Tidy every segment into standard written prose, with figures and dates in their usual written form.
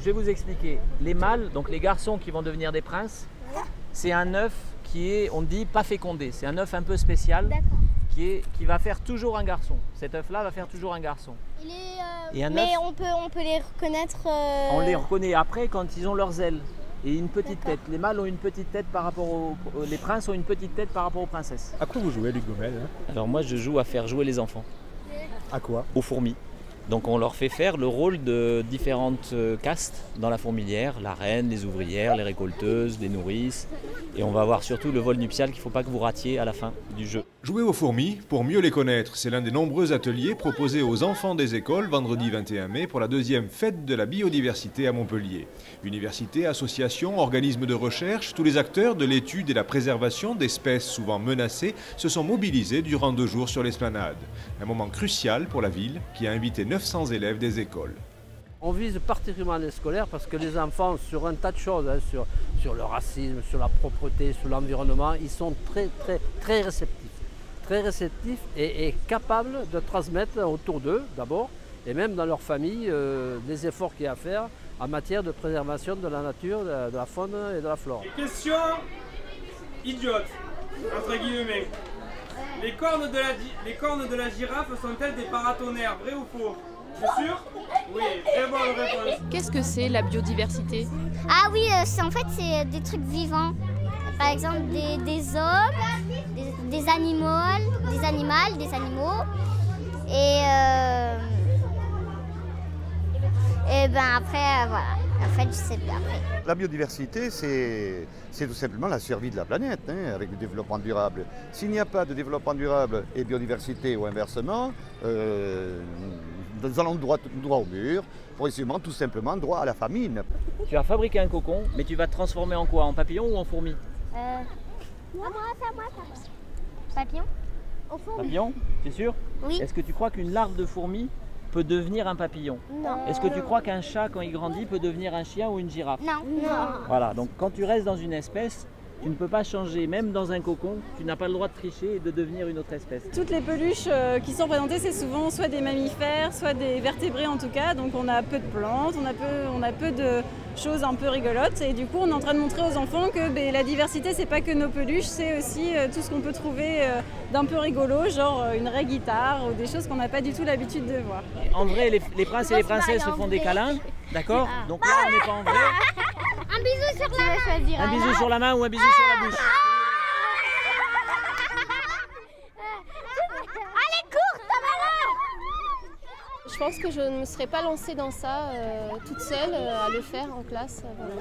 je vais vous expliquer. Les mâles, donc les garçons qui vont devenir des princes, c'est un œuf qui est, on dit, pas fécondé. C'est un œuf un peu spécial qui va faire toujours un garçon. Cet œuf-là va faire toujours un garçon. Mais on peut les reconnaître. On les reconnaît après quand ils ont leurs ailes et une petite tête. Les mâles ont une petite tête par rapport les princes ont une petite tête par rapport aux princesses. À quoi vous jouez, Luc Gomel, hein? Alors moi, je joue à faire jouer les enfants. À quoi? Aux fourmis. Donc on leur fait faire le rôle de différentes castes dans la fourmilière, la reine, les ouvrières, les récolteuses, les nourrices. Et on va avoir surtout le vol nuptial qu'il ne faut pas que vous ratiez à la fin du jeu. Jouer aux fourmis pour mieux les connaître, c'est l'un des nombreux ateliers proposés aux enfants des écoles vendredi 21 mai pour la deuxième fête de la biodiversité à Montpellier. Universités, associations, organismes de recherche, tous les acteurs de l'étude et la préservation d'espèces souvent menacées se sont mobilisés durant 2 jours sur l'esplanade. Un moment crucial pour la ville qui a invité 900 élèves des écoles. On vise particulièrement les scolaires parce que les enfants, sur un tas de choses, hein, sur le racisme, sur la propreté, sur l'environnement, ils sont très réceptifs. Très réceptifs et capables de transmettre autour d'eux, d'abord, et même dans leur famille, des efforts qu'il y a à faire en matière de préservation de la nature, de la faune et de la flore. Question idiote, entre guillemets. Les cornes de la girafe sont-elles des paratonnerres, vrai ou faux? C'est sûr? Oui, très bonne réponse. Qu'est-ce que c'est la biodiversité? Ah oui, c'est des trucs vivants. Par exemple des hommes, des animaux, des animaux. Et ben après, voilà. En fait, je sais pas après. La biodiversité, c'est tout simplement la survie de la planète, hein, avec le développement durable. S'il n'y a pas de développement durable et biodiversité ou inversement, nous allons droit au mur, progressivement tout simplement droit à la famine. Tu vas fabriquer un cocon, mais tu vas te transformer en quoi? En papillon ou en fourmi? Moi. Papillon? Au fond. Papillon? C'est sûr? Oui. Est-ce que tu crois qu'une larve de fourmi peut devenir un papillon? Non. Est-ce que tu crois qu'un chat, quand il grandit, peut devenir un chien ou une girafe? Non. Voilà, donc quand tu restes dans une espèce, tu ne peux pas changer, même dans un cocon, tu n'as pas le droit de tricher et de devenir une autre espèce. Toutes les peluches qui sont présentées, c'est souvent soit des mammifères, soit des vertébrés en tout cas. Donc on a peu de plantes, on a peu de choses un peu rigolotes. Et du coup, on est en train de montrer aux enfants que la diversité, c'est pas que nos peluches, c'est aussi tout ce qu'on peut trouver d'un peu rigolo, genre une vraie guitare ou des choses qu'on n'a pas du tout l'habitude de voir. En vrai, les princes et les princesses se font des câlins, d'accord? Donc là, on n'est pas en vrai. Un bisou sur la main. Un bisou sur la main ou un bisou sur la bouche? Allez, cours, Je pense que je ne me serais pas lancée dans ça toute seule à le faire en classe. Voilà.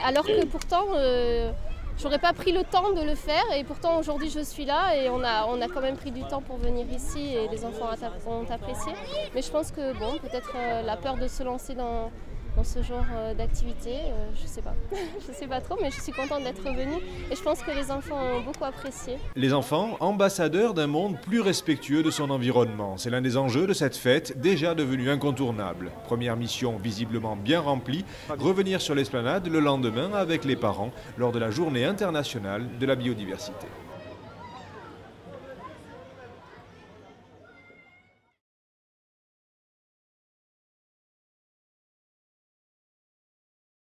Alors que pourtant, j'aurais pas pris le temps de le faire et pourtant aujourd'hui je suis là et on a quand même pris du temps pour venir ici et les enfants ont apprécié. Mais je pense que bon, peut-être la peur de se lancer dans ce genre d'activité, je sais pas. Je sais pas trop, mais je suis contente d'être venue et je pense que les enfants ont beaucoup apprécié. Les enfants, ambassadeurs d'un monde plus respectueux de son environnement. C'est l'un des enjeux de cette fête, déjà devenue incontournable. Première mission visiblement bien remplie, revenir sur l'esplanade le lendemain avec les parents lors de la journée internationale de la biodiversité.